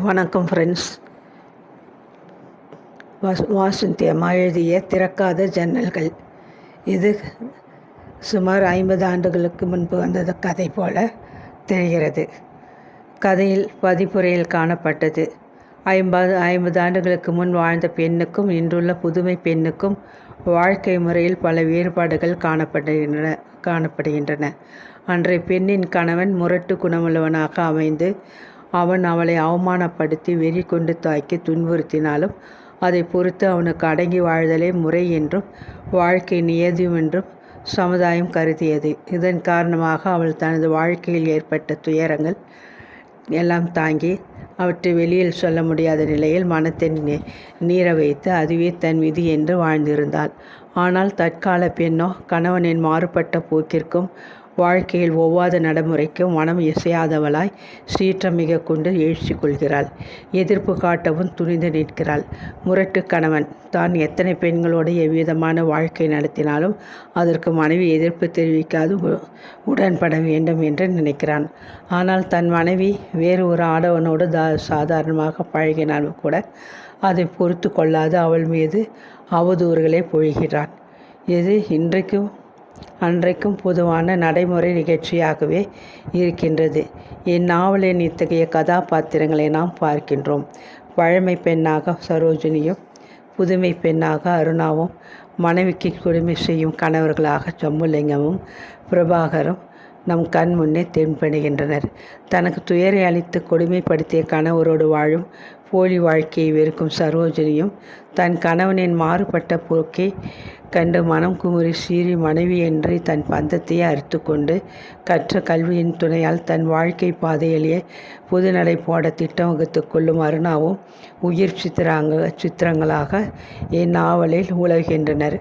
வணக்கம் ஃப்ரெண்ட்ஸ். வாசந்தி அம்மா எழுதிய திறக்காத ஜன்னல்கள். இது சுமார் 50 ஆண்டுகளுக்கு முன்பு வந்தது கதை போல தெரிகிறது. கதையில் பதிப்புரையில் காணப்பட்டது. 50 ஆண்டுகளுக்கு முன் வாழ்ந்த பெண்ணுக்கும் இன்றுள்ள புதுமை பெண்ணுக்கும் வாழ்க்கை முறையில் பல வேறுபாடுகள் காணப்படுகின்றன. அன்றைய பெண்ணின் கணவன் முரட்டு குணமுள்ளவனாக அமைந்து அவன் அவளை அவமானப்படுத்தி வெறி கொண்டு தாக்கி துன்புறுத்தினாலும் அதை பொறுத்து அவனுக்கு அடங்கி வாழ்தலே முறை என்றும் வாழ்க்கை நியதியும் என்றும் சமுதாயம் கருதியது. இதன் காரணமாக அவள் தனது வாழ்க்கையில் ஏற்பட்ட துயரங்கள் எல்லாம் தாங்கி அவற்றை வெளியில் சொல்ல முடியாத நிலையில் மனத்தை நீர வைத்து அதுவே தன் விதி என்று வாழ்ந்திருந்தாள். ஆனால் தற்கால பெண்ணோ கணவனின் மாறுபட்ட போக்கிற்கும் வாழ்க்கையில் ஒவ்வாத நடைமுறைக்கும் மனம் இசையாதவளாய் சீற்றம் மிக கொண்டு எழுச்சி கொள்கிறாள். எதிர்ப்பு காட்டவும் துணிந்து நிற்கிறாள். முரட்டு கணவன் தான் எத்தனை பெண்களோடு எவ்விதமான வாழ்க்கை நடத்தினாலும் அதற்கு மனைவி எதிர்ப்பு தெரிவிக்காது உடன்பட வேண்டும் என்று நினைக்கிறான். ஆனால் தன் மனைவி வேறு ஒரு ஆடவனோடு சாதாரணமாக பழகினாலும் கூட அதை பொறுத்து கொள்ளாது அவள் மீது அவதூறுகளை பொழிகிறான். இது அன்றைக்கும் பொதுவான நடைமுறை நிகழ்ச்சியாகவே இருக்கின்றது. இந்நாவலின் இத்தகைய கதாபாத்திரங்களை நாம் பார்க்கின்றோம். பழமை பெண்ணாக சரோஜினியும் புதுமை பெண்ணாக அருணாவும் மனைவிக்கு கொடுமை செய்யும் கணவர்களாக ஜம்புலிங்கமும் பிரபாகரும் நம் கண் முன்னே தென்படுகின்றனர். தனக்கு துயரை அளித்து கொடுமைப்படுத்திய கணவரோடு வாழும் போலி வாழ்க்கையை வெறுக்கும் சரோஜினியும் தன் கணவனின் மாறுபட்ட போக்கை கண்டு மனம் குமுறி சீறி மனைவி என்று தன் பந்தத்தையே அறுத்து கொண்டு கற்ற கல்வியின் துணையால் தன் வாழ்க்கை பாதையிலேயே புதுநடை போட திட்டம் வகுத்து கொள்ளும் அருணாவும் உயிர் சித்திரங்களாக இந்நாவலில் உலவுகின்றனர்.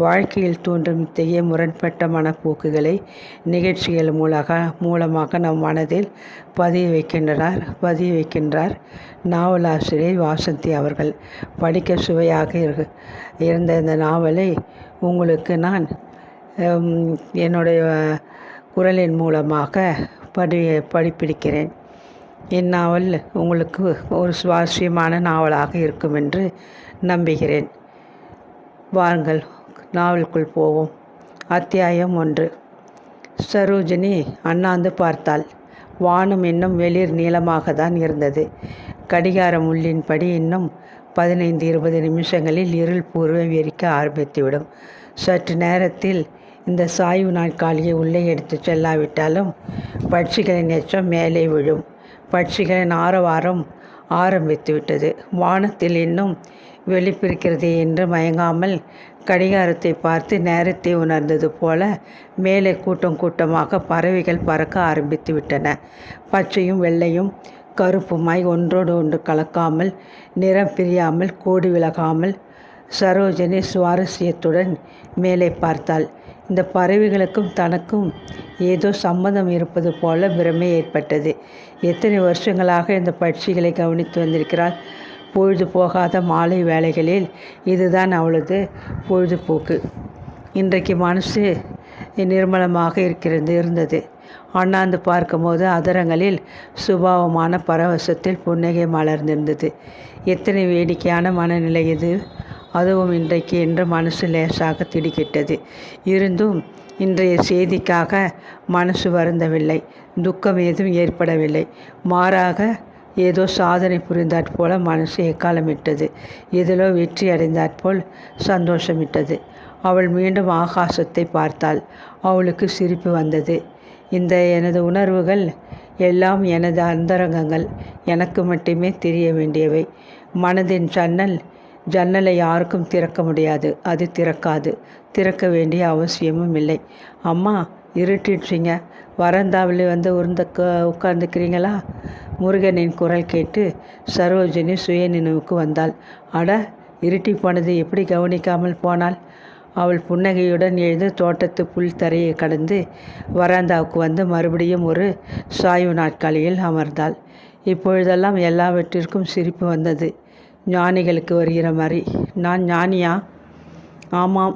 வாழ்க்கையில் தோன்றும் இத்தகைய முரண்பட்ட மனப்போக்குகளை நிகழ்ச்சிகள் மூலமாக நம் மனதில் பதிய வைக்கின்றார் நாவலாசிரியர் வாசந்தி அவர்கள். படிக்க சுவையாக இருந்த இந்த நாவலை உங்களுக்கு நான் என்னுடைய குரலின் மூலமாக படிப்பிடிக்கிறேன். இந்நாவல் உங்களுக்கு ஒரு சுவாரஸ்யமான நாவலாக இருக்கும் என்று நம்புகிறேன். வாருங்கள் நாவலுக்குள் போவோம். அத்தியாயம் 1. சரோஜினி அண்ணாந்து பார்த்தாள். வானம் இன்னும் வெளிர் நீளமாக தான் இருந்தது. கடிகார முள்ளின்படி இன்னும் 15-20 நிமிஷங்களில் இருள் பூர்வம் எரிக்க ஆரம்பித்துவிடும். சற்று நேரத்தில் இந்த சாய்வு நாற்காலியை உள்ளே எடுத்து செல்லாவிட்டாலும் பட்சிகளின் எச்சம் மேலே விழும். பட்சிகளின் ஆரவாரம் ஆரம்பித்துவிட்டது. வானத்தில் இன்னும் வெளிப்பிருக்கிறதே என்று மயங்காமல் கடிகாரத்தை பார்த்து நேரத்தை உணர்ந்தது போல மேலே கூட்டமாக பறவைகள் பறக்க ஆரம்பித்து விட்டன. பச்சையும் வெள்ளையும் கருப்புமாய் ஒன்றோடு ஒன்று கலக்காமல் நிறம் பிரியாமல் கோடி விலகாமல் சரோஜினி சுவாரஸ்யத்துடன் மேலே பார்த்தாள். இந்த பறவைகளுக்கும் தனக்கும் ஏதோ சம்மதம் இருப்பது போல பிரமை ஏற்பட்டது. எத்தனை வருஷங்களாக இந்த பட்சிகளை கவனித்து வந்திருக்கிறாள். பொழுது போகாத மாலை வேளைகளில் இதுதான் அவளது பொழுதுபோக்கு. இன்றைக்கு மனசு நிர்மலமாக இருந்தது. அண்ணாந்து பார்க்கும்போது அதரங்களில் சுபாவமான பரவசத்தில் புன்னகை மலர்ந்திருந்தது. எத்தனை வேடிக்கையான மனநிலை இது! அதுவும் இன்றைக்கு என்று மனசு லேசாக திடுக்கிட்டது. இருந்தும் இன்றைய செய்திக்காக மனசு வருந்தவில்லை. துக்கம் ஏதும் ஏற்படவில்லை. மாறாக ஏதோ சாதனை புரிந்தாற்போல மனசு எக்காலமிட்டது. இதிலோ வெற்றி அடைந்தாற்போல் சந்தோஷமிட்டது. அவள் மீண்டும் ஆகாசத்தை பார்த்தாள். அவளுக்கு சிரிப்பு வந்தது. இந்த எனது உணர்வுகள் எல்லாம் எனது அந்தரங்கங்கள். எனக்கு மட்டுமே தெரிய வேண்டியவை. மனதின் ஜன்னலை யாருக்கும் திறக்க முடியாது. அது திறக்காது. திறக்க வேண்டிய அவசியமும் இல்லை. அம்மா, இருட்டிடுச்சிங்க. வராந்தாவில் வந்து உட்கார்ந்துக்கிறீங்களா? முருகனின் குரல் கேட்டு சரோஜினி சுய நினைவுக்கு வந்தாள். அட, இருட்டி போனது எப்படி கவனிக்காமல் போனாள்? அவள் புன்னகையுடன் எழுந்து தோட்டத்து புல் தரையை கடந்து வராந்தாவுக்கு வந்து மறுபடியும் ஒரு சாய்வு நாற்காலியில் அமர்ந்தாள். இப்பொழுதெல்லாம் எல்லாவற்றிற்கும் சிரிப்பு வந்தது. ஞானிகளுக்கு வருகிற மாதிரி. நான் ஞானியா? ஆமாம்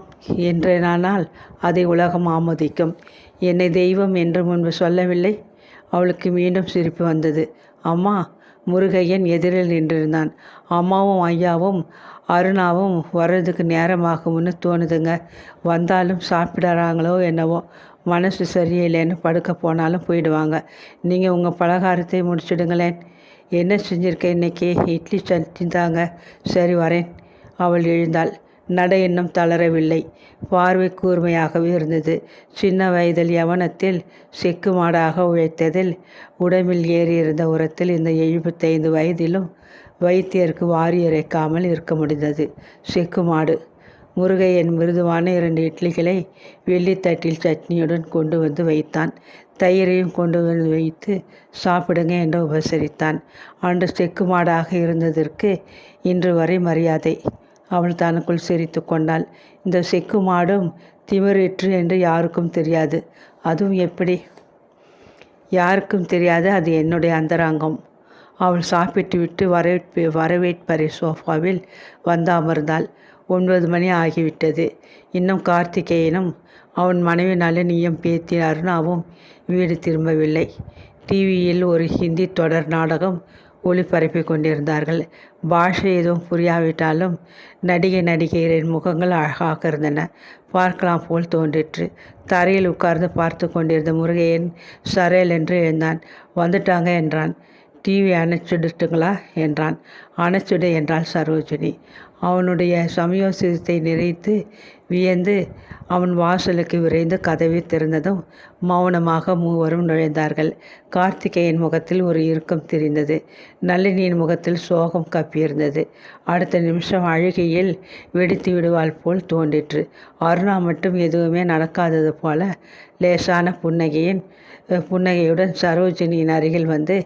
என்றானால் அதை உலகம் ஆமோதிக்கும். என்னை தெய்வம் என்று முன்பு சொல்லவில்லை? அவளுக்கு மீண்டும் சிரிப்பு வந்தது. அம்மா. முருகையன் எதிரில் நின்றிருந்தான். அம்மாவும் ஐயாவும் அருணாவும் வர்றதுக்கு நேரமாகும்னு தோணுதுங்க. வந்தாலும் சாப்பிட்றாங்களோ என்னவோ. மனசு சரியில்லைன்னு படுக்க போனாலும் போயிடுவாங்க. நீங்கள் உங்கள் பலகாரத்தை முடிச்சிடுங்களேன். என்ன செஞ்சுருக்க இன்னைக்கு? இட்லி சட்னி தாங்க. சரி வரேன். அவள் எழுந்தாள். நடை இன்னும் தளரவில்லை. பார்வை கூர்மையாகவே இருந்தது. சின்ன வயதில் யவனத்தில் செக்கு மாடாக உழைத்ததில் உடம்பில் ஏறியிருந்த உரத்தில் இந்த 75 வயதிலும் வைத்தியருக்கு வாரி இறைக்காமல் இருக்க முடிந்தது. செக்கு மாடு. முருகையன் மிருதுவான 2 இட்லிகளை வெள்ளித்தட்டில் சட்னியுடன் கொண்டு வந்து வைத்தான். தயிரையும் கொண்டு வந்து வைத்து சாப்பிடுங்க என்று உபசரித்தான். அன்று செக்கு மாடாக இருந்ததற்கு இன்று வரை மரியாதை. அவள் தனக்குள் சிரித்து கொண்டாள். இந்த செக்கு மாடும் திமிரிற்று என்று யாருக்கும் தெரியாது. அதுவும் எப்படி? யாருக்கும் தெரியாது. அது என்னுடைய அந்தரங்கம். அவள் சாப்பிட்டு விட்டு வரவேற்பறை சோஃபாவில் வந்து அமர்ந்தாள். 9 மணி ஆகிவிட்டது. இன்னும் கார்த்திகேயனும் அவன் மனைவி நளினியும் பேத்தி அருணாவும் வீடு திரும்பவில்லை. டிவியில் ஒரு ஹிந்தி தொடர் நாடகம் ஒளிபரப்பிக் கொண்டிருந்தார்கள். பாஷை எதுவும் புரியாவிட்டாலும் நடிகையரின் முகங்கள் அழகாக இருந்தன. பார்க்கலாம் போல் தோன்றிற்று. தரையில் உட்கார்ந்து பார்த்து கொண்டிருந்த முருகையன் சரையல் என்று எழுந்தான். வந்துட்டாங்க என்றான். டிவி அணைச்சிடுட்டுங்களா என்றான். அணைச்சிடு என்றாள் சரோஜினி. அவனுடைய சமயோசிதத்தை நிறைத்து வியந்து அவன் வாசலுக்கு விரைந்து கதவை திறந்ததும் மௌனமாக மூவரும் நுழைந்தார்கள். கார்த்திகேயன் முகத்தில் ஒரு இறுக்கம் தெரிந்தது. நளினியின் முகத்தில் சோகம் கப்பியிருந்தது. அடுத்த நிமிஷம் அழுகையில் வெடித்து விடுவாள் போல் தோன்றிற்று. அருணா மட்டும் எதுவுமே நடக்காதது போல லேசான புன்னகையுடன் சரோஜினியின் அருகில் வந்து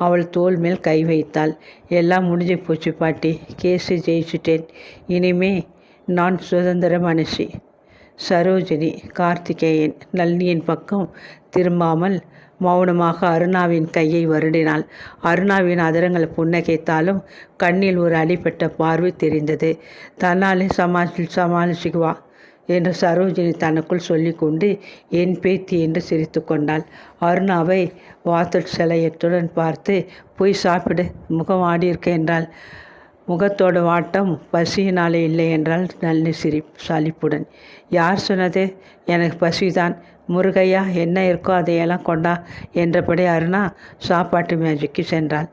அவள் தோள் மேல் கை வைத்தாள். எல்லாம் முடிஞ்சு போச்சு பாட்டி. கேஸை ஜெயிச்சுட்டேன். இனிமே நான் சுதந்திர மனுஷி. சரோஜினி கார்த்திகேயன் நளினியின் பக்கம் திரும்பாமல் மௌனமாக அருணாவின் கையை வருடினாள். அருணாவின் அதரங்கள் புன்னகைத்தாலும் கண்ணில் ஒரு அடிப்பட்ட பார்வை தெரிந்தது. தன்னாலே சமாளிச்சுக்குவா என்று சரோஜினி தனக்குள் சொல்லிக்கொண்டு என் பேத்தி என்று சிரித்து கொண்டாள். அருணாவை வாத்தல் சிலையத்துடன் பார்த்து போய் சாப்பிடு, முகம் ஆடியிருக்க என்றாள். முகத்தோட வாட்டம் பசியினாலே இல்லை என்றால் நல்ல சலிப்புடன். யார் சொன்னது? எனக்கு பசிதான். முருகையா என்ன இருக்கோ அதையெல்லாம் கொண்டா என்றபடி அருணா சாப்பாட்டு மேஜைக்கு சென்றாள்.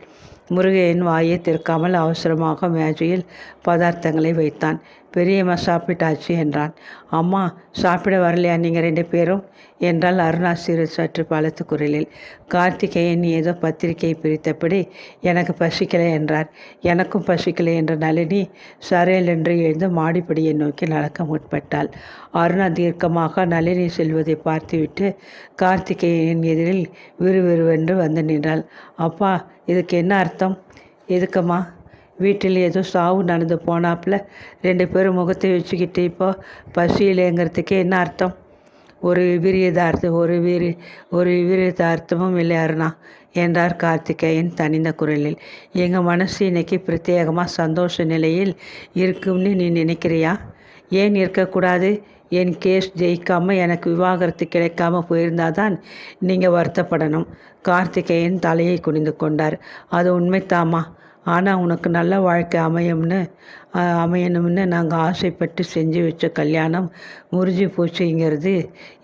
முருகையன் வாயை திறக்காமல் அவசரமாக மேஜையில் பதார்த்தங்களை வைத்தான். பெரியம்மா சாப்பிட்டாச்சு என்றான். அம்மா சாப்பிட வரலையா நீங்கள் 2 பேரும் என்றால் அருணா சற்று பலத்து குரலில். கார்த்திகேயன் ஏதோ பத்திரிகை பிரித்தபடி எனக்கு பசிக்கலை என்றார். எனக்கும் பசிக்கலை என்ற நளினி சரையல் என்று எழுந்து மாடிப்படியை நோக்கி நடக்க முற்பட்டாள். அருணா தீர்க்கமாக நளினி செல்வதை பார்த்துவிட்டு கார்த்திகேயனின் எதிரில் விறுவிறுவென்று வந்து நின்றாள். அப்பா இதுக்கு என்ன அர்த்தம்? எதுக்கம்மா? வீட்டில் ஏதோ சாவு நடந்து போனாப்புல 2 பேரும் முகத்தை வச்சுக்கிட்டு இப்போ பசியிலேங்கிறதுக்கே என்ன அர்த்தம்? ஒரு விபரீதார்த்தமும் இல்லை அருணா என்றார் கார்த்திகேயன் தனிந்த குரலில். எங்கள் மனசு இன்னைக்கு பிரத்யேகமாக சந்தோஷ நிலையில் இருக்கும்னு நீ நினைக்கிறியா? ஏன் இருக்கக்கூடாது? என் கேஸ் ஜெயிக்காமல் எனக்கு விவாகரத்து கிடைக்காம போயிருந்தாதான் நீங்கள் வருத்தப்படணும். கார்த்திகேயன் தலையை குனிந்து கொண்டார். அது உண்மைத்தாமா. ஆனால் உனக்கு நல்ல வாழ்க்கை அமையணும்னு நாங்கள் ஆசைப்பட்டு செஞ்சு வச்ச கல்யாணம் முறிஞ்சு போச்சுங்கிறது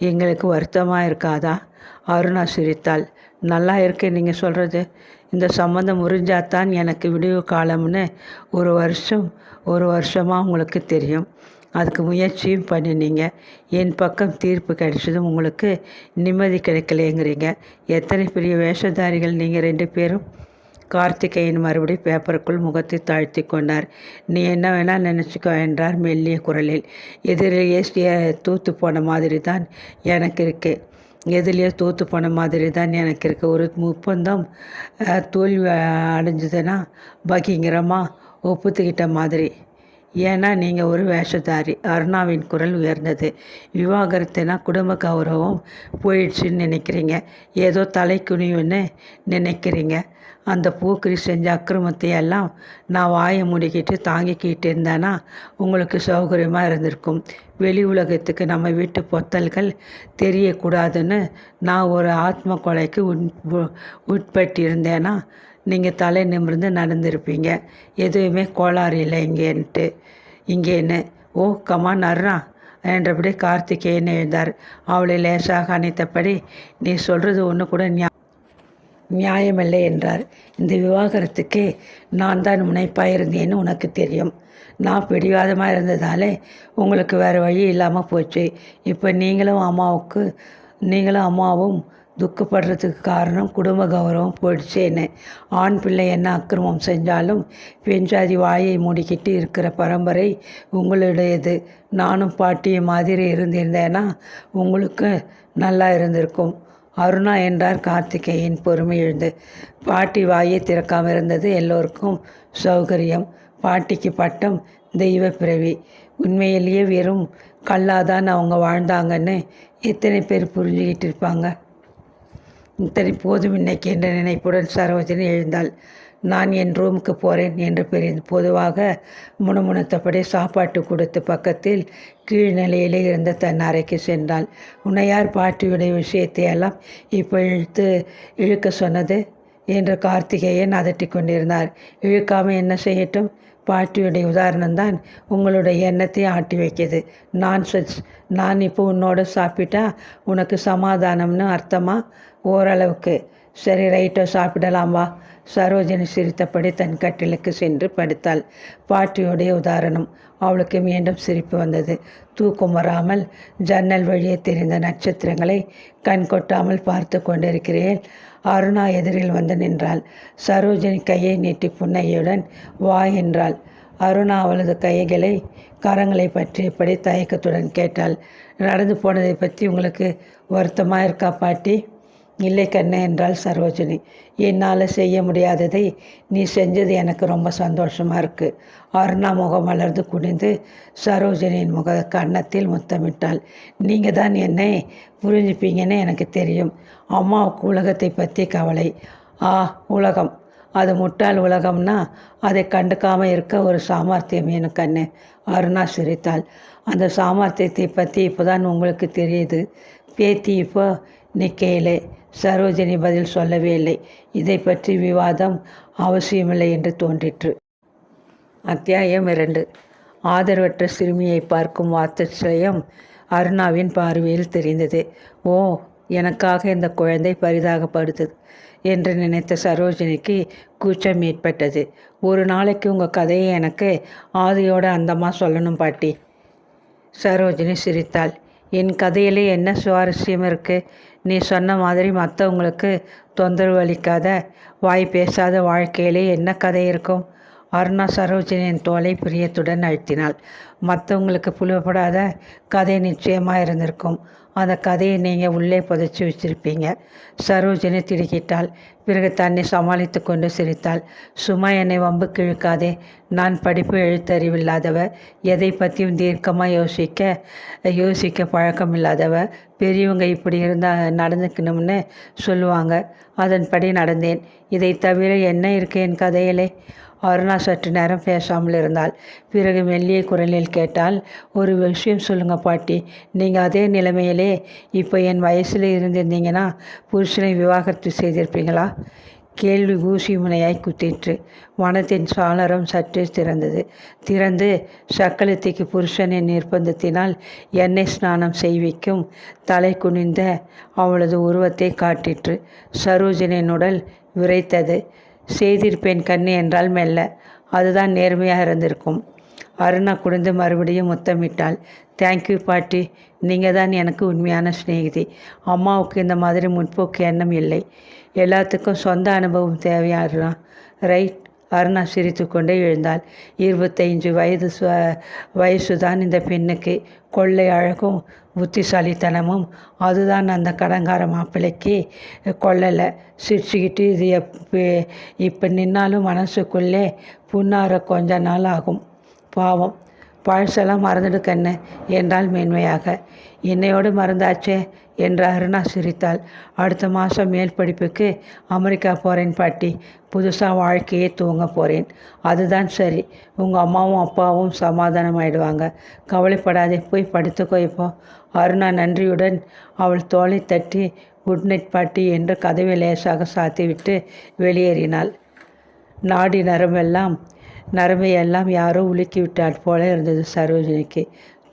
எங்களுக்கு வருத்தமாக இருக்காதா? அருணா சிரித்தாள். நல்லா இருக்கு நீங்கள் சொல்கிறது. இந்த சம்மந்தம் முறிஞ்சாதான் எனக்கு விடிவு காலம்னு ஒரு வருஷமாக உங்களுக்கு தெரியும். அதுக்கு முயற்சியும் பண்ணினீங்க. என் பக்கம் தீர்ப்பு கிடைச்சதும் உங்களுக்கு நிம்மதி கிடைக்கலைங்கிறீங்க. எத்தனை பெரிய வேஷதாரிகள் நீங்கள் 2 பேரும். கார்த்திகேயன் மறுபடி பேப்பருக்குள் முகத்தை தாழ்த்தி கொண்டார். நீ என்ன வேணால் நினச்சிக்கோ என்றார் மெல்லிய குரலில். எதிரிலேயே தூத்து போன மாதிரி தான் எனக்கு இருக்கு. எதிலேயே தூத்து போன மாதிரி தான் எனக்கு இருக்குது. ஒரு ஒப்பந்தம் தோல்வி அடைஞ்சதுன்னா பகிங்கரமாக ஒப்புத்துக்கிட்ட மாதிரி. ஏன்னா நீங்கள் ஒரு வேஷதாரி. அருணாவின் குரல் உயர்ந்தது. விவாகரத்துனா குடும்ப கௌரவம் போயிடுச்சுன்னு நினைக்கிறீங்க. ஏதோ தலை குனிவுன்னு நினைக்கிறீங்க. அந்த பூக்கரி செஞ்ச அக்கிரமத்தை எல்லாம் நான் வாயை முடிக்கிட்டு தாங்கிக்கிட்டு இருந்தேன்னா உங்களுக்கு சௌகரியமாக இருந்திருக்கும். வெளி உலகத்துக்கு நம்ம வீட்டு பொத்தல்கள் தெரியக்கூடாதுன்னு நான் ஒரு ஆத்ம கொலைக்கு உட்பட்டிருந்தேன்னா நீங்கள் தலை நிமிர்ந்து நடந்திருப்பீங்க. எதுவுமே கோளாறு இல்லை இங்கேன்னு. ஓ கமான் அருணா என்றபடி கார்த்திகேயன் எழுந்தார். அவளை லேசாக அணைத்தபடி, நீ சொல்கிறது ஒன்று கூட நியாயமில்லை என்றார். இந்த விவாகரத்துக்கு நான் தான் முனைப்பாக இருந்தேன்னு உனக்கு தெரியும். நான் பிடிவாதமாக இருந்ததாலே உங்களுக்கு வேறு வழி இல்லாமல் போச்சு. இப்போ நீங்களும் அம்மாவும் துக்கப்படுறதுக்கு காரணம் குடும்ப கௌரவம் போயிடுச்சேன்னு. ஆண் பிள்ளை என்ன அக்கிரமம் செஞ்சாலும் பெண் ஜாதி வாயை மூடிக்கிட்டு இருக்கிற பரம்பரை உங்களுடையது. நானும் பாட்டியை மாதிரி இருந்திருந்தேன்னா உங்களுக்கு நல்லா இருந்திருக்கும் அருணா என்றார் கார்த்திகேயன் பொறுமை எழுந்து. பாட்டி வாயை திறக்காமல் இருந்தது எல்லோருக்கும் சௌகரியம். பாட்டிக்கு பட்டம் தெய்வ பிறவி. உண்மையிலேயே வெறும் கல்லாதான் அவங்க வாழ்ந்தாங்கன்னு எத்தனை பேர் புரிஞ்சுக்கிட்டு இருப்பாங்க. இத்தனை போதும் இன்னைக்கு என்ற நினைப்புடன் சரோஜினி எழுந்தாள். நான் என் ரூமுக்கு போகிறேன் என்று பொதுவாக முணுமுணுத்தபடி சாப்பாட்டு கொடுத்து பக்கத்தில் கீழ்நிலையிலே இருந்த தன் அறைக்கு சென்றாள். உன்னையார் பாட்டியுடைய விஷயத்தையெல்லாம் இப்போ இழுக்க சொன்னது என்று கார்த்திகேயன் அதட்டி கொண்டிருந்தார். இழுக்காமல் என்ன செய்யட்டும்? பாட்டியுடைய உதாரணம்தான் உங்களுடைய எண்ணத்தையும் ஆட்டி வைக்கிது. நான் இப்போ உன்னோட சாப்பிட்டா உனக்கு சமாதானம்னு அர்த்தமா? ஓரளவுக்கு. சரி ரைட்டோ, சாப்பிடலாம் வா. சரோஜினி சிரித்தபடி தன் கட்டிலுக்கு சென்று படுத்தாள். பாட்டியுடைய உதாரணம். அவளுக்கு மீண்டும் சிரிப்பு வந்தது. தூக்கம் வராமல் ஜன்னல் வழியே தெரிந்த நட்சத்திரங்களை கண் கொட்டாமல் பார்த்து கொண்டிருக்கிறேன். அருணா எதிரில் வந்து நின்றாள். சரோஜினி கையை நீட்டி புன்னகையுடன் வா என்றாள். அருணா அவளது கரங்களை பற்றியபடி தயக்கத்துடன் கேட்டாள். நடந்து போனதை பற்றி உங்களுக்கு வருத்தமாக இருக்கா பாட்டி? இல்லை கண்ணு என்றாள் சரோஜினி. என்னால் செய்ய முடியாததை நீ செஞ்சது எனக்கு ரொம்ப சந்தோஷமாக இருக்குது. அருணா முகம் வளர்ந்து குனிந்து சரோஜினியின் கன்னத்தில் முத்தமிட்டாள். நீங்கள் தான் என்னை புரிஞ்சுப்பீங்கன்னு எனக்கு தெரியும். அம்மாவுக்கு உலகத்தை பற்றி கவலை. உலகம் அது முட்டாள் உலகம்னா அதை கண்டுக்காமல் இருக்க ஒரு சாமர்த்தியம் வேணும் கண்ணு. அருணா சிரித்தாள். அந்த சாமர்த்தியத்தை பற்றி இப்போ தான் உங்களுக்கு தெரியுது பேத்தி. இப்போ நிற்கையிலே சரோஜினி பதில் சொல்லவே இல்லை. இதை பற்றி விவாதம் அவசியமில்லை என்று தோன்றிற்று. அத்தியாயம் 2. ஆதரவற்ற சிறுமியை பார்க்கும் வாத்சல்யம் அருணாவின் பார்வையில் தெரிந்தது. ஓ, எனக்காக இந்த குழந்தை பரிதாகப்படுத்துது என்று நினைத்த சரோஜினிக்கு கூச்சம் ஏற்பட்டது. ஒரு நாளைக்கு உங்கள் கதையை எனக்கு ஆதியோட அந்தமாக சொல்லணும் பாட்டி. சரோஜினி சிரித்தாள். என் கதையிலே என்ன சுவாரஸ்யம் இருக்குது? நீ சொன்ன மாதிரி மற்றவங்களுக்கு தொந்தரவு அளிக்காத வாய் பேசாத வாழ்க்கையிலே என்ன கதை இருக்கும்? அருணா சரோஜினியின் தோலை பிரியத்துடன் அழுத்தினாள். மற்றவங்களுக்கு புலப்படாத கதை நிச்சயமாக இருந்திருக்கும். அந்த கதையை நீங்கள் உள்ளே புதைச்சி வச்சிருப்பீங்க. சரோஜினி திடுக்கிட்டாள். பிறகு தன்னை சமாளித்து கொண்டு சிரித்தாள். சும்மா என்னை வம்புக்கு இழுக்காதே. நான் படிப்பு எழுத்தறிவில்லாதவ. எதை பற்றியும் தீர்க்கமாக யோசிக்க பழக்கம் இல்லாதவ. பெரியவங்க இப்படி நடந்துக்கணும்னு சொல்லுவாங்க. அதன்படி நடந்தேன். இதை தவிர என்ன இருக்கு என் கதையிலே? அருணா சற்று நேரம் பேசாமல் இருந்தாள். பிறகு மெல்லிய குரலில் கேட்டால், ஒரு விஷயம் சொல்லுங்கள் பாட்டி. நீங்கள் அதே நிலைமையிலே இப்போ என் வயசில் இருந்திருந்தீங்கன்னா புருஷனை விவாகரத்து செய்திருப்பீங்களா? கேள்வி ஊசி முனையாய் குத்திற்று. மனத்தின் சாளரம் சற்று திறந்து சக்களத்திக்கு புருஷனின் நிர்பந்தத்தினால் எண்ணெய் ஸ்நானம் செய்விக்கும் தலை குனிந்த அவளது உருவத்தை காட்டிற்று. சரோஜினியின் உடல் விரைத்தது. செய்திருப்பேன் கண்ணு என்றால் மெல்ல. அதுதான் நேர்மையாக இருந்திருக்கும். அருணா குடிந்து மறுபடியும் முத்தமிட்டாள். தேங்க்யூ பாட்டி. நீங்கள் தான் எனக்கு உண்மையான சிநேகிதி. அம்மாவுக்கு இந்த மாதிரி முற்போக்கு எண்ணம் இல்லை. எல்லாத்துக்கும் சொந்த அனுபவம் தேவையா அருணா? ரைட். அருணா சிரித்து கொண்டே எழுந்தாள். 25 வயசுதான் இந்த பெண்ணுக்கு. கொள்ளை அழகும் புத்திசாலித்தனமும். அதுதான் அந்த கடங்கார மாப்பிள்ளைக்கு கொள்ளலை. சிரிச்சுக்கிட்டு இது இப்போ நின்னாலும் மனசுக்குள்ளே புண்ணார கொஞ்ச நாள் ஆகும். பாவம். பழசெல்லாம் மறந்துடு கண்ணு என்றால் மென்மையாக. என்னையோடு மறந்தாச்சே என்று அருணா சிரித்தாள். அடுத்த மாதம் மேல் படிப்புக்கு அமெரிக்கா போகிறேன் பாட்டி. புதுசாக வாழ்க்கையே தூங்க போகிறேன். அதுதான் சரி. உங்கள் அம்மாவும் அப்பாவும் சமாதானம் ஆயிடுவாங்க. கவலைப்படாதே, போய் படுத்துக்கோ இப்போ. அருணா நன்றியுடன் அவள் தோளை தட்டி குட் நைட் பாட்டி என்று கதவை லேசாக சாத்திவிட்டு வெளியேறினாள். நாடி நரம்பையெல்லாம் யாரோ உலுக்கி விட்டாற் போல இருந்தது சரோஜினிக்கு.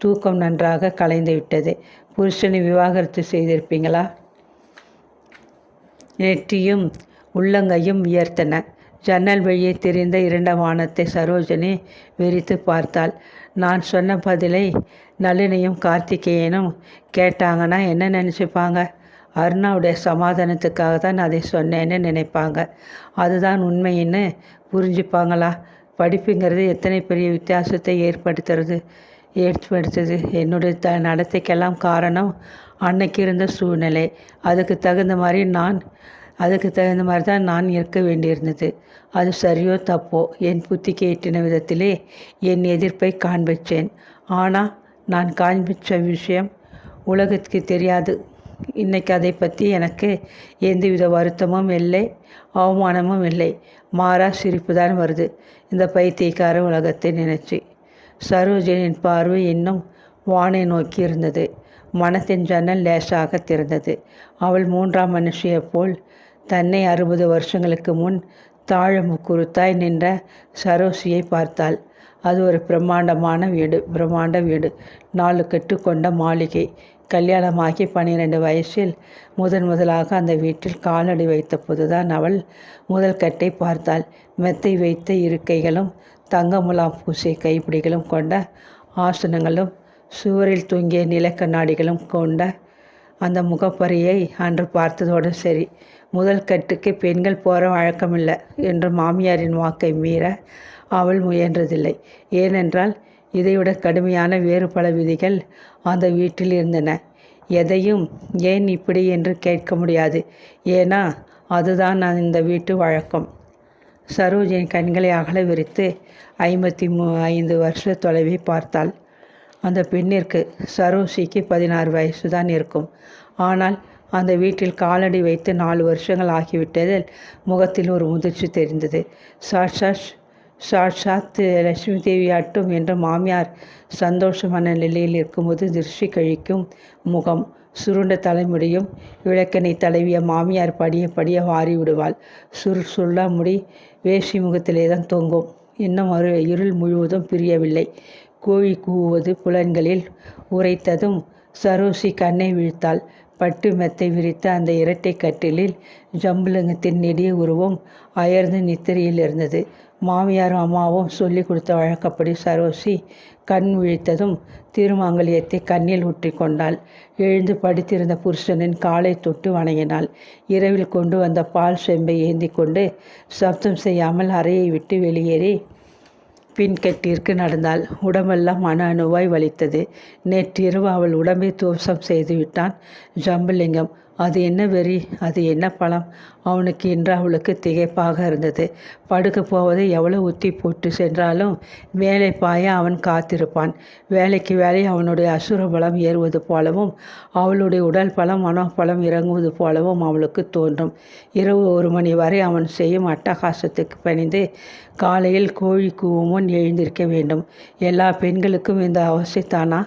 தூக்கம் நன்றாக கலைந்து விட்டது. புருஷனை விவாகரத்து செய்திருப்பீங்களா? நெற்றியும் உள்ளங்கையும் உயர்த்தன. ஜன்னல் வழியே தெரிந்த இருண்ட வானத்தை சரோஜினி விரித்து பார்த்தாள். நான் சொன்ன பதிலை நளினியும் கார்த்திகேயனும் கேட்டாங்கன்னா என்ன நினச்சிப்பாங்க? அருணாவுடைய சமாதானத்துக்காக தான் அதை சொன்னேன்னு நினைப்பாங்க. அதுதான் உண்மைன்னு புரிஞ்சுப்பாங்களா? படிப்புங்கிறது எத்தனை பெரிய வித்தியாசத்தை ஏற்படுத்துது. என்னுடைய நடத்தைக்கெல்லாம் காரணம் அன்னைக்கு இருந்த சூழ்நிலை. அதுக்கு தகுந்த மாதிரி தான் நான் இருக்க வேண்டியிருந்தது. அது சரியோ தப்போ என் புத்திக்கு எட்டின விதத்திலே என் எதிர்ப்பை காண்பித்தேன். ஆனால் நான் காண்பித்த விஷயம் உலகத்துக்கு தெரியாது. இன்றைக்கி அதை பற்றி எனக்கு எந்தவித வருத்தமும் இல்லை, அவமானமும் இல்லை. மாறா சிரிப்பு தான் வருது இந்த பைத்தியக்கார உலகத்தை நினைச்சு. சரோஜனின் பார்வை இன்னும் வானை நோக்கி இருந்தது. மனத்தின் ஜன்னல் லேசாக திறந்தது. அவள் மூன்றாம் மனுஷியைப் போல் தன்னை 60 வருஷங்களுக்கு முன் தாழமுக்குறுத்தாய் நின்ற சரோசியை பார்த்தாள். அது ஒரு பிரம்மாண்ட வீடு. 4 கட்டுக்கொண்ட மாளிகை. கல்யாணமாகி 12 வயசில் முதலாக அந்த வீட்டில் காலடி வைத்த போதுதான் அவள் முதல் கட்டை பார்த்தாள். மெத்தை வைத்த இருக்கைகளும் தங்கமுலாம் பூசிய கைப்பிடிகளும் கொண்ட ஆசனங்களும் சுவரில் தூங்கிய நிலக்கண்ணாடிகளும் கொண்ட அந்த முகப்பரியை அன்று பார்த்ததோடு சரி. முதல் கட்டுக்கு பெண்கள் போகிற வழக்கமில்லை என்று மாமியாரின் வாக்கை மீற அவள் முயன்றதில்லை. ஏனென்றால் இதைவிட கடுமையான வேறு பல விதிகள் அந்த வீட்டில் இருந்தன. எதையும் ஏன் இப்படி என்று கேட்க முடியாது. ஏன்னா அதுதான் இந்த வீட்டு வழக்கம். சரோஜினி கண்களை அகல விரித்து 55 வருஷ தொலைவை பார்த்தாள். அந்த பெண்ணிற்கு சரோசிக்கு 16 வயசு தான் இருக்கும். ஆனால் அந்த வீட்டில் காலடி வைத்து 4 வருஷங்கள் ஆகிவிட்டதில் முகத்தில் ஒரு முதிர்ச்சி தெரிந்தது. சாட்சாத் லட்சுமி தேவியாட்டும் என்று மாமியார் சந்தோஷமான நிலையில் இருக்கும்போது திருஷ்டி கழிக்கும் முகம், சுருண்ட தலைமுடியும் விளக்கெண்ணெய் தடவிய மாமியார் படிய வாரி விடுவாள். சுருளா முடி வேஷ்டி முகத்திலே தான் தொங்கும். இன்னும் இருள் முழுவதும் பிரியவில்லை. கோழி கூவுவது புலன்களில் உரைத்ததும் சரோசி கண்ணை விழித்தாள். பட்டு மெத்தை விரித்த அந்த இரட்டை கட்டிலில் ஜம்புலிங்கத்தின் நெடிய உருவம் அயர்ந்து நித்திரையில் இருந்தது. மாமியாரும் அம்மாவும் சொல்லி கொடுத்த வழக்கப்படி சரோசி கண் விழித்ததும் திருமாங்கல்யத்தை கண்ணில் ஊற்றி கொண்டாள். எழுந்து படுத்திருந்த புருஷனின் காலை தொட்டு வணங்கினாள். இரவில் கொண்டு வந்த பால் செம்பை ஏந்தி கொண்டு சப்தம் செய்யாமல் அறையை விட்டு வெளியேறி பின்கட்டிற்கு நடந்தாள். உடம்பெல்லாம் அணுவாய் வலித்தது. நேற்றிரவு அவள் உடம்பை துவசம் செய்து விட்டான் ஜம்புலிங்கம். அது என்ன வெறி, அது என்ன பலம்? அவனுக்கு இன்று அவளுக்கு திகைப்பாக இருந்தது. படுக்க போவதை எவ்வளவு உத்தி போட்டு சென்றாலும் வேலை பாய அவன் காத்திருப்பான். வேலைக்கு வேலை அவனுடைய அசுர பலம் ஏறுவது போலவும் அவளுடைய உடல் பலம் மனோபலம் இறங்குவது போலவும் அவளுக்கு தோன்றும். இரவு 1 மணி வரை அவன் செய்யும் அட்டகாசத்துக்கு பணிந்து காலையில் கோழி கூவும் முன் எழுந்திருக்க வேண்டும். எல்லா பெண்களுக்கும் இந்த அவசியத்தானா?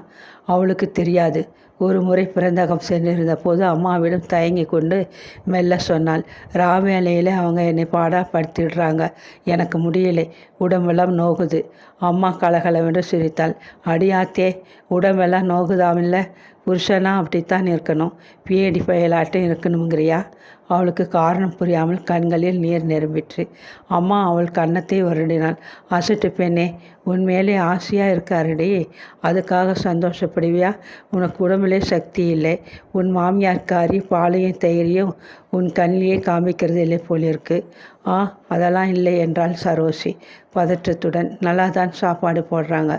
அவளுக்கு தெரியாது. ஒரு முறை பிறந்தகம் சென்றிருந்த போது அம்மாவிடம் தயங்கி கொண்டு மெல்ல சொன்னாள், ராவேலையில் அவங்க என்னை படுத்திடுறாங்க, எனக்கு முடியலை, உடம்பெல்லாம் நோகுது. அம்மா கலகலவென்று சிரித்தாள். அடியாத்தே, உடம்பெல்லாம் நோகுதாமில்ல, புருஷனா அப்படித்தான் இருக்கணும், பிஏடி பயலாட்டம் இருக்கணுங்கிறியா? அவளுக்கு காரணம் புரியாமல் கண்களில் நீர் நிரம்பிற்று. அம்மா அவள் கன்னத்தை வருடினாள். அசட்டு பெண்ணே, உன் மேலே ஆசையாக இருக்காருடி, அதுக்காக சந்தோஷப்படுவியா? உனக்கு உடம்புலே சக்தி இல்லை. உன் மாமியார்காரி பாலையும் தயிரையும் உன் கண்ணிலேயே காமிக்கிறது இல்லை போலிருக்கு. அதெல்லாம் இல்லை என்றாள் சரோசி பதற்றத்துடன். நல்லா தான் சாப்பாடு போடுறாங்க.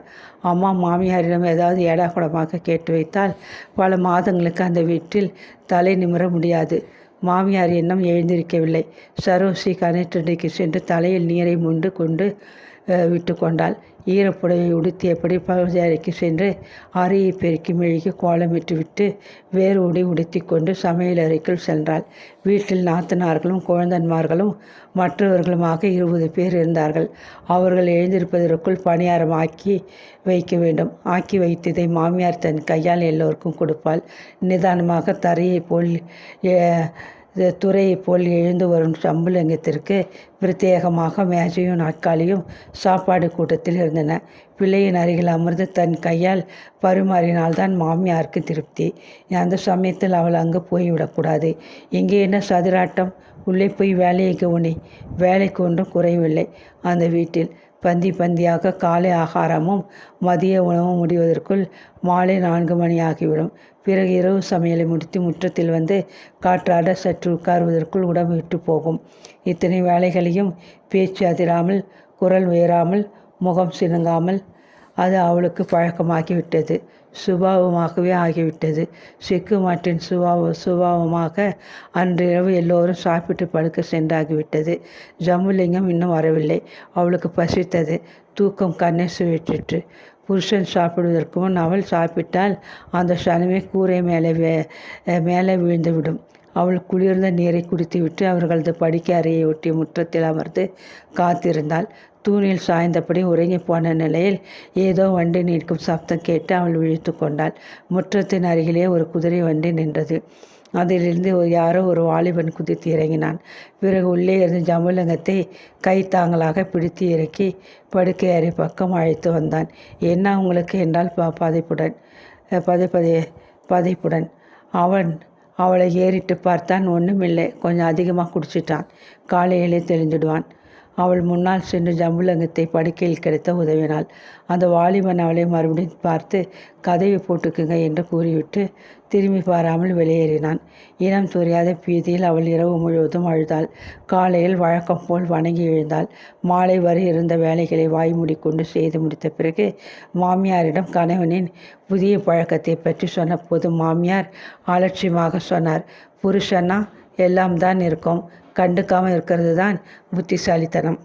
அம்மா மாமியாரிடம் ஏதாவது ஏடாகுடமாக கேட்டு வைத்தால் பல மாதங்களுக்கு அந்த வீட்டில் தலை நிமிர முடியாது. மாமியார் இன்னும் எழுந்திருக்கவில்லை. சரோசி கணேற்றடிக்கு சென்று தலையில் நீரை முண்டு கொண்டு விட்டு கொண்டாள். ஈரப்புடவை உடுத்தியபடி பகுதியறைக்கு சென்று அறையை பெருக்கி மெழுகி கோலமிட்டு விட்டு வேறு உடை உடுத்தி கொண்டு சமையல் அறைக்குள் சென்றாள். வீட்டில் நாத்தனார்களும் குழந்தன்மார்களும் மற்றவர்களுமாக 20 பேர் இருந்தார்கள். அவர்கள் எழுந்திருப்பதற்குள் பணியாரம் ஆக்கி வைக்க வேண்டும். ஆக்கி வைத்ததை மாமியார் தன் கையால் எல்லோருக்கும் கொடுப்பாள். நிதானமாக தரையை போல் துறையைப் போல் எழுந்து வரும் சம்புலிங்கத்திற்கு பிரத்யேகமாக மேஜையும் நாற்காலியும் சாப்பாடு கூட்டத்தில் இருந்தன. பிள்ளையின் அருகில் அமர்ந்து தன் கையால் பரிமாறினால்தான் மாமியாருக்கு திருப்தி. அந்த சமயத்தில் அவள் அங்கு போய்விடக்கூடாது. இங்கே என்ன சதுராட்டம்? உள்ளே போய் வேலையை கவனி. வேலைக்கு ஒன்றும் குறைவில்லை. அந்த வீட்டில் பந்தி பந்தியாக காலை ஆகாரமும் மதிய உணவும் முடிவதற்குள் மாலை 4 மணி ஆகிவிடும். பிறகு இரவு சமையலை முடித்து முற்றத்தில் வந்து காற்றாட சற்று உட்காருவதற்குள் உடம்பு விட்டு போகும். இத்தனை வேலைகளையும் பேச்சு அதிராமல், குரல் உயராமல், முகம் சினுங்காமல் அது அவளுக்கு பழக்கமாகிவிட்டது. சுபாவமாகவே ஆகிவிட்டது. செக்கு மாட்டின் சுபாவமாக அன்றிரவு எல்லோரும் சாப்பிட்டு படுக்க சென்றாகிவிட்டது. ஜம்புலிங்கம் இன்னும் வரவில்லை. அவளுக்கு பசித்தது. தூக்கம் கண்ணை சுழற்றிற்று. புருஷன் சாப்பிடுவதற்கு முன் அவள் சாப்பிட்டால் அந்த சனமே கூரை மேலே வீழ்ந்துவிடும். அவள் குளிர்ந்த நீரை குடித்துவிட்டு அவர்களது படுக்கை அறையை ஒட்டிய முற்றத்தில் அமர்ந்து காத்திருந்தாள். தூணில் சாய்ந்தபடி உறங்கி போன நிலையில் ஏதோ வண்டி நிற்கும் சப்தம் கேட்டு அவள் விழித்து கொண்டாள். முற்றத்தின் அருகிலே ஒரு குதிரை வண்டி நின்றது. அதிலிருந்து யாரோ ஒரு வாலிபன் குதித்து இறங்கினான். பிறகு உள்ளே இருந்து ஜம்புலிங்கத்தை கைத்தாங்களாக பிடித்து இறக்கி படுக்கை அறை பக்கம் அழைத்து வந்தான். என்ன உங்களுக்கு என்றால் பதைப்புடன் அவன் அவளை ஏறிட்டு பார்த்தான். ஒன்றுமில்லை, கொஞ்சம் அதிகமாக குடிச்சிட்டான். காலையிலே தெளிஞ்சிடுவான். அவள் முன்னால் சென்று ஜம்புலிங்கத்தை படுக்கையில் கிடத்த உதவினாள். அந்த வாலிபன் அவளை மறுபடியும் பார்த்து கதவை போட்டுக்குங்க என்று கூறிவிட்டு திரும்பி பாராமல் வெளியேறினான். இனம் தெரியாத பீதியில் அவள் இரவு முழுவதும் அழுதாள். காலையில் வழக்கம் போல் வணங்கி எழுந்தாள். மாலை வரை இருந்த வேலைகளை வாய் மூடிக்கொண்டு செய்து முடித்த பிறகு மாமியாரிடம் கணவனின் புதிய பழக்கத்தை பற்றி சொன்னபோது மாமியார் அலட்சியமாக சொன்னார், புருஷன்னா எல்லாம் தான் இருக்கும், கண்டுக்காமல் இருக்கிறது தான் புத்திசாலித்தனம்.